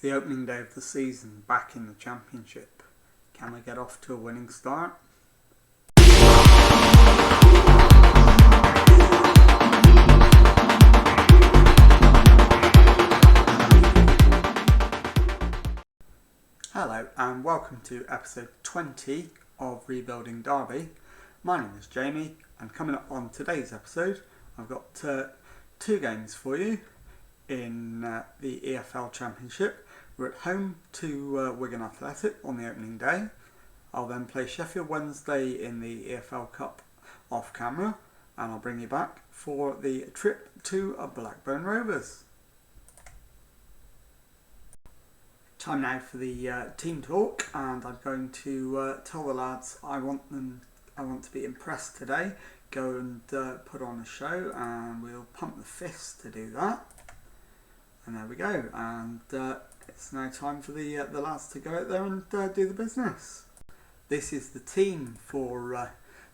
the opening day of the season back in the Championship. Can we get off to a winning start? Hello and welcome to episode 20 of Rebuilding Derby. My name is Jamie, and coming up on today's episode I've got two games for you in the EFL Championship. We're at home to Wigan Athletic on the opening day. I'll then play Sheffield Wednesday in the EFL Cup off camera, and I'll bring you back for the trip to Blackburn Rovers. Time now for the team talk, and I'm going to tell the lads I want to be impressed today. Go and put on a show, and we'll pump the fist to do that. And there we go. And it's now time for the lads to go out there and do the business. This is the team for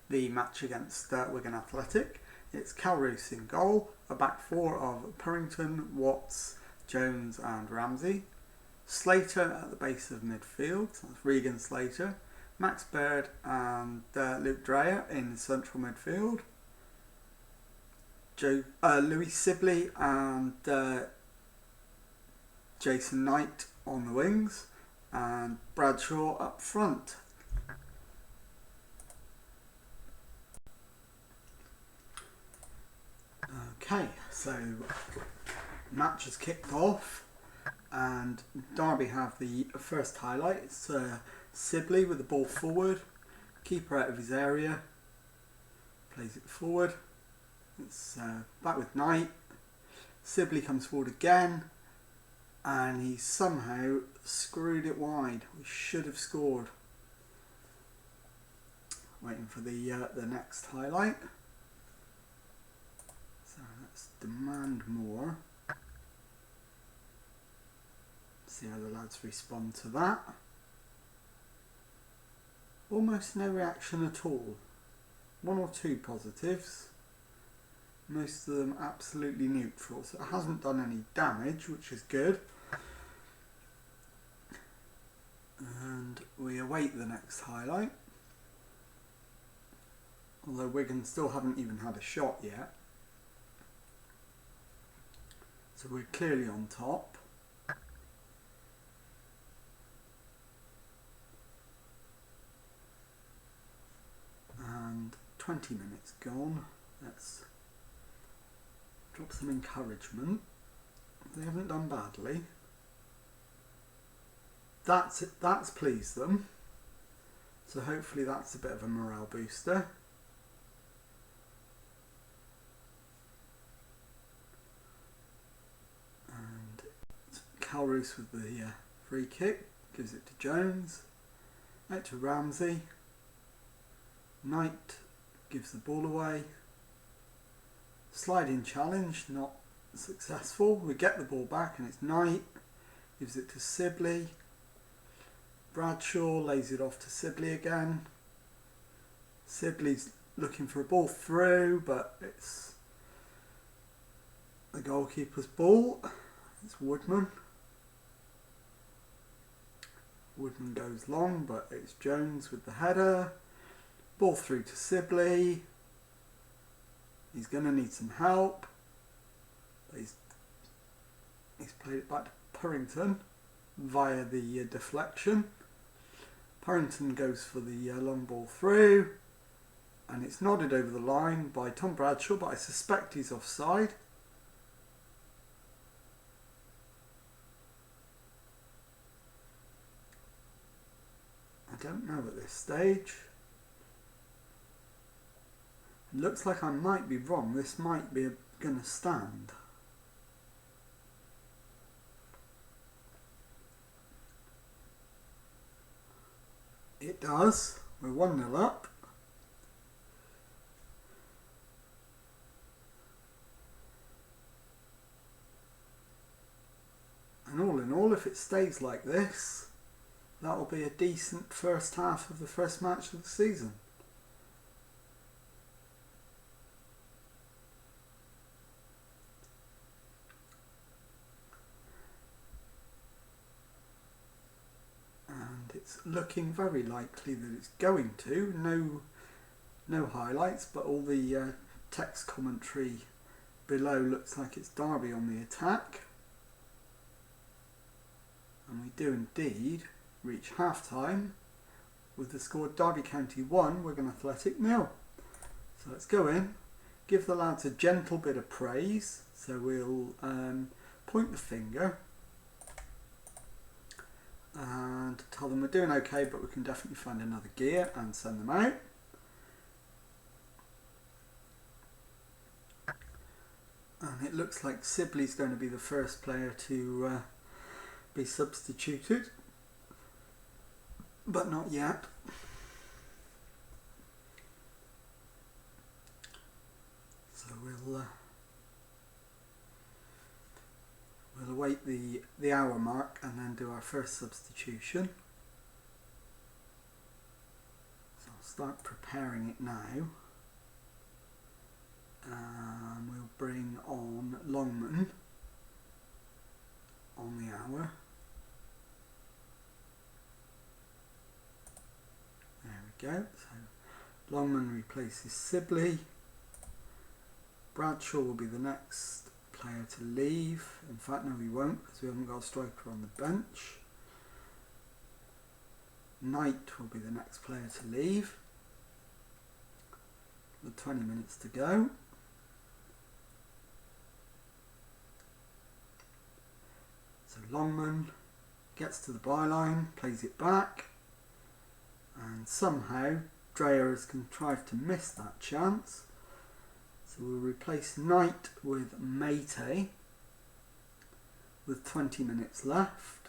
the match against Wigan Athletic. It's Cal Roos in goal, a back four of Purrington, Watts, Jones and Ramsey. Slater at the base of midfield, that's Regan Slater, Max Baird and Luke Dreyer in central midfield, Louis Sibley and Jason Knight on the wings, and Bradshaw up front. Okay, so match has kicked off. And Derby have the first highlight. It's Sibley with the ball forward, keeper out of his area, plays it forward. It's back with Knight. Sibley comes forward again, and he somehow screwed it wide. We should have scored. Waiting for the next highlight. So let's demand more. See how the lads respond to that. Almost no reaction at all. One or two positives. Most of them absolutely neutral. So it hasn't done any damage, which is good. And we await the next highlight. Although Wigan still haven't even had a shot yet. So we're clearly on top. And 20 minutes gone. Let's drop some encouragement. They haven't done badly. That's pleased them. So hopefully that's a bit of a morale booster. And Cal Roos with the free kick. Gives it to Jones. Out to Ramsey. Knight gives the ball away. Sliding challenge, not successful. We get the ball back and it's Knight. Gives it to Sibley. Bradshaw lays it off to Sibley again. Sibley's looking for a ball through, but it's the goalkeeper's ball. It's Woodman. Woodman goes long, but it's Jones with the header. Ball through to Sibley. He's going to need some help. He's played it back to Purrington via the deflection. Purrington goes for the long ball through. And it's nodded over the line by Tom Bradshaw, but I suspect he's offside. I don't know at this stage. Looks like I might be wrong. This might be going to stand. It does. We're 1-0 up. And all in all, if it stays like this, that'll be a decent first half of the first match of the season. it's looking very likely that it's going to. No highlights, but all the text commentary below looks like it's Derby on the attack. And we do indeed reach half-time with the score Derby County 1, Wigan Athletic 0. So let's go in, give the lads a gentle bit of praise. So we'll point the finger and tell them we're doing okay, but we can definitely find another gear and send them out. And it looks like Sibley's going to be the first player to be substituted, but not yet. So we'll await the hour mark and then do our first substitution. So I'll start preparing it now. We'll bring on Longman on the hour. There we go. So Longman replaces Sibley. Bradshaw will be the next player to leave. In fact, no, he won't, because we haven't got a striker on the bench. Knight will be the next player to leave. With 20 minutes to go. So Longman gets to the byline, plays it back, and somehow Dreyer has contrived to miss that chance. So we'll replace Knight with Mate with 20 minutes left,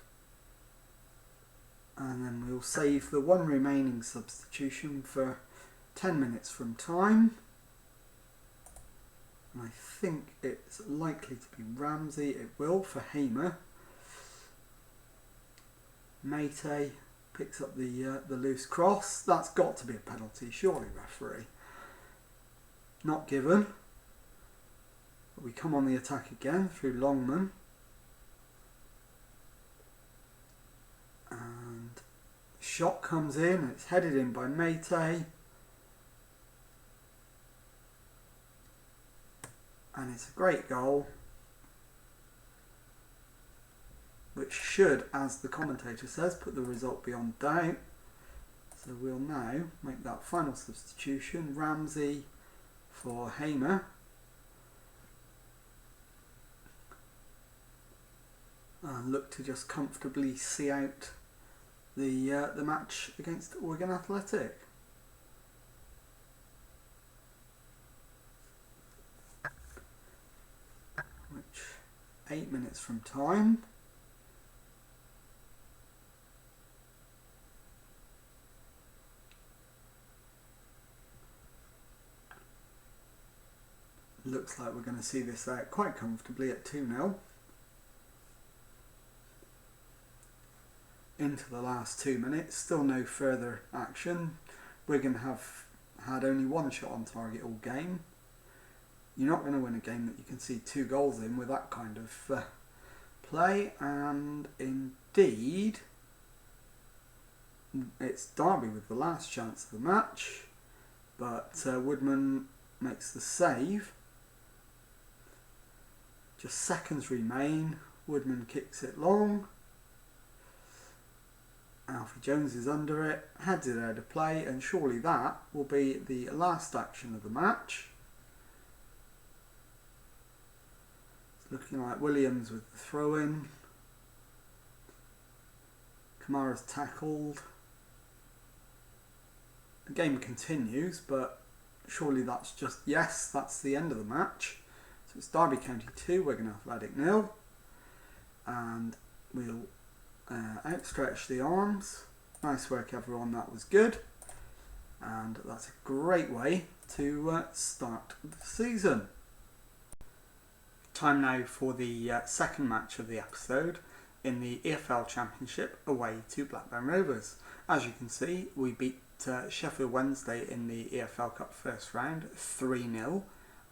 and then we'll save the one remaining substitution for 10 minutes from time. And I think it's likely to be Ramsey. It will for Hamer. Mate picks up the loose cross. That's got to be a penalty, surely, referee. Not given. But we come on the attack again through Longman. And the shot comes in. It's headed in by Mate. And it's a great goal, which should, as the commentator says, put the result beyond doubt. So we'll now make that final substitution. Ramsey for Hamer. And look to just comfortably see out the match against Wigan Athletic. Which, 8 minutes from time. Looks like we're going to see this out quite comfortably at 2-0. Into the last 2 minutes, still no further action. Wigan have had only one shot on target all game. You're not going to win a game that you can see 2 goals in with that kind of play. And indeed, it's Derby with the last chance of the match. But Woodman makes the save. Just seconds remain. Woodman kicks it long. Alfie Jones is under it, heads it out of play, and surely that will be the last action of the match. It's looking like Williams with the throw-in. Kamara's tackled. The game continues, but surely that's just, yes, that's the end of the match. So it's Derby County 2, Wigan Athletic 0. And we'll outstretch the arms. Nice work, everyone, that was good. And that's a great way to start the season. Time now for the second match of the episode in the EFL Championship away to Blackburn Rovers. As you can see, we beat Sheffield Wednesday in the EFL Cup first round 3-0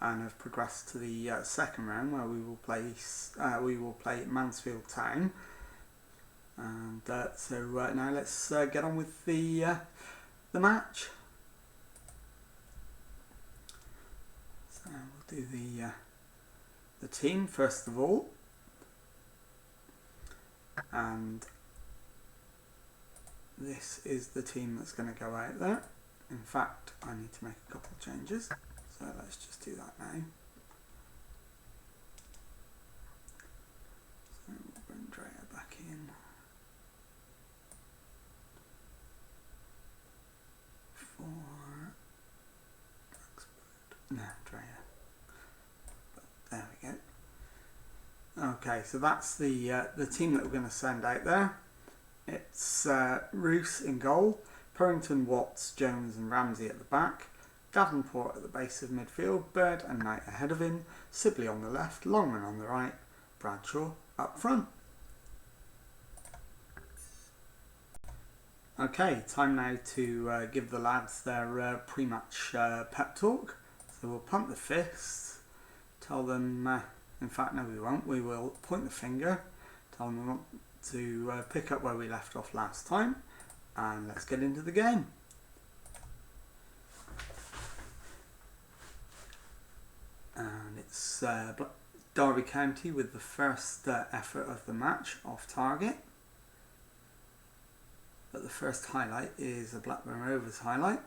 and have progressed to the second round where we will play Mansfield Town. And so now let's get on with the match. So we'll do the team first of all, and this is the team that's going to go out there. In fact, I need to make a couple of changes, so let's just do that now. So we'll bring Drea back in. No, Drea. But there we go. Okay, so that's the team that we're going to send out there. It's Roos in goal, Purrington, Watts, Jones and Ramsey at the back, Davenport at the base of midfield, Bird and Knight ahead of him, Sibley on the left, Longman on the right, Bradshaw up front. Okay, time now to give the lads their pre-match pep talk. So we'll pump the fists, tell them, in fact no we won't, we will point the finger, tell them we want to pick up where we left off last time, and let's get into the game. And it's Derby County with the first effort of the match off target. But the first highlight is a Blackburn Rovers highlight.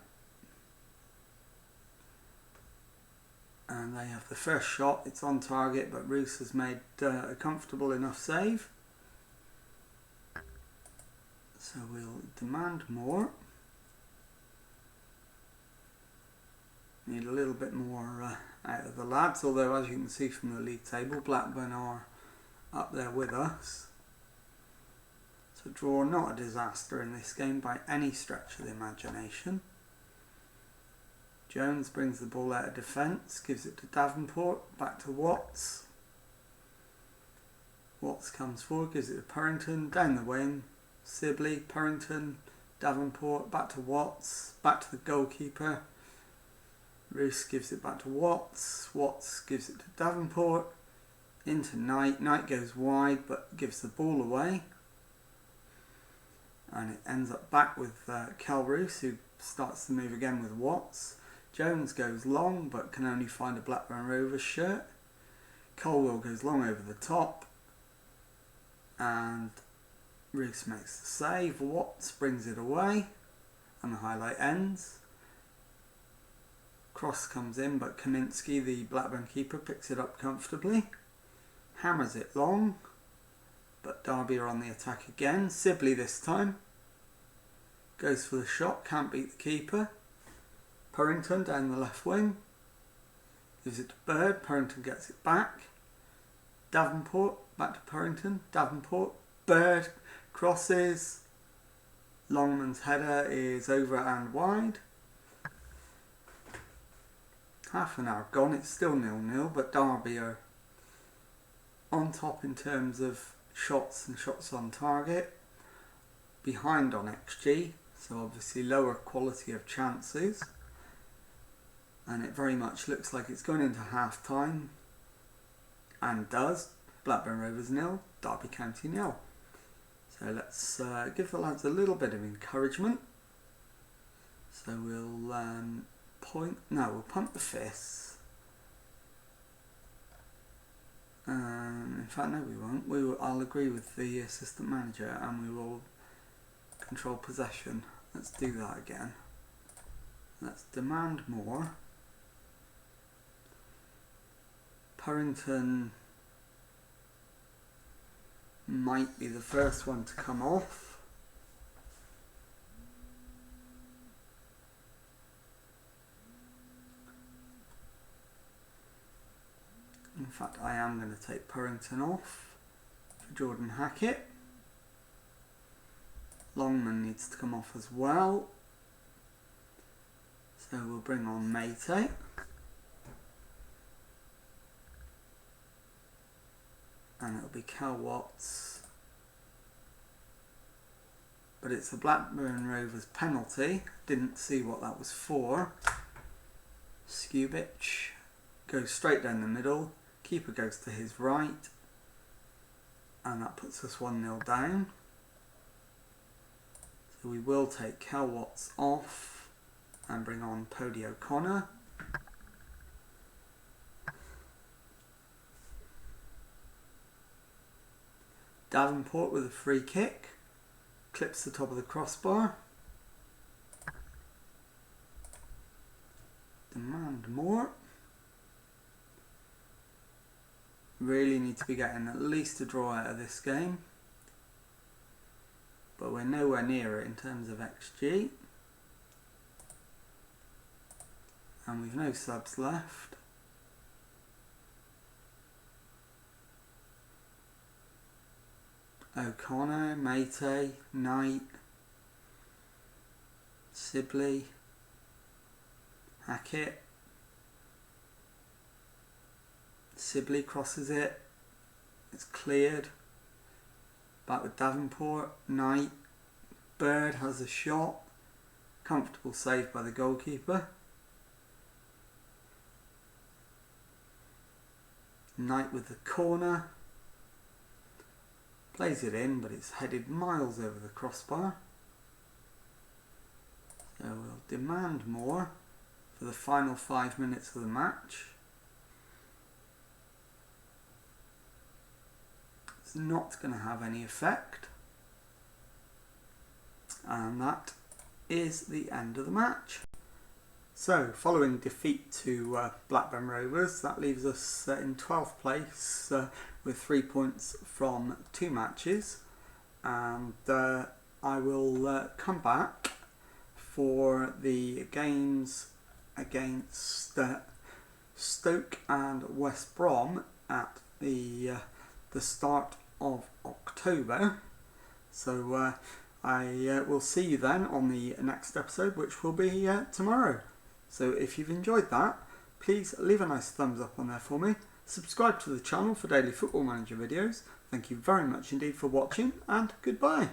And they have the first shot, it's on target, but Roos has made a comfortable enough save. So we'll demand more. Need a little bit more out of the lads, although as you can see from the league table, Blackburn are up there with us. So draw not a disaster in this game by any stretch of the imagination. Jones brings the ball out of defence, gives it to Davenport, back to Watts. Watts comes forward, gives it to Purrington, down the wing, Sibley, Purrington, Davenport, back to Watts, back to the goalkeeper. Roos gives it back to Watts, Watts gives it to Davenport, into Knight, Knight goes wide but gives the ball away. And it ends up back with Kel Roos, who starts to move again with Watts. Jones goes long but can only find a Blackburn Rovers shirt. Colwell goes long over the top and Roos makes the save. Watts brings it away and the highlight ends. Cross comes in but Kaminsky, the Blackburn keeper, picks it up comfortably. Hammers it long, but Derby are on the attack again. Sibley this time goes for the shot, can't beat the keeper. Purrington down the left wing, gives it to Bird, Purrington gets it back. Davenport, back to Purrington, Davenport, Bird crosses. Longman's header is over and wide. Half an hour gone, it's still 0-0, but Derby are on top in terms of shots and shots on target. Behind on XG, so obviously lower quality of chances. And it very much looks like it's going into half time, and does. Blackburn Rovers 0, Derby County 0. So let's give the lads a little bit of encouragement. So we'll we'll pump the fists. In fact, no, we won't. I'll agree with the assistant manager, and we will control possession. Let's do that again. Let's demand more. Purrington might be the first one to come off. In fact, I am going to take Purrington off for Jordan Hackett. Longman needs to come off as well. So we'll bring on Mate. And it'll be Cal Watts. But it's a Blackburn Rovers penalty. Didn't see what that was for. Skubich goes straight down the middle. Keeper goes to his right. And that puts us 1-0 down. So we will take Kel Watts off and bring on Pody O'Connor. Davenport with a free kick, clips the top of the crossbar. Demand more. Really need to be getting at least a draw out of this game, but we're nowhere near it in terms of XG, and we've no subs left. O'Connor, Mate, Knight, Sibley, Hackett. Sibley crosses it, it's cleared. Back with Davenport, Knight, Bird has a shot, comfortable save by the goalkeeper. Knight with the corner, plays it in, but it's headed miles over the crossbar. So we'll demand more for the final 5 minutes of the match. It's not going to have any effect, and that is the end of the match. So following defeat to Blackburn Rovers, that leaves us in 12th place with 3 points from 2 matches, and I will come back for the games against Stoke and West Brom at the start of October. So I will see you then on the next episode, which will be tomorrow. So if you've enjoyed that, please leave a nice thumbs up on there for me. Subscribe to the channel for daily Football Manager videos. Thank you very much indeed for watching, and goodbye.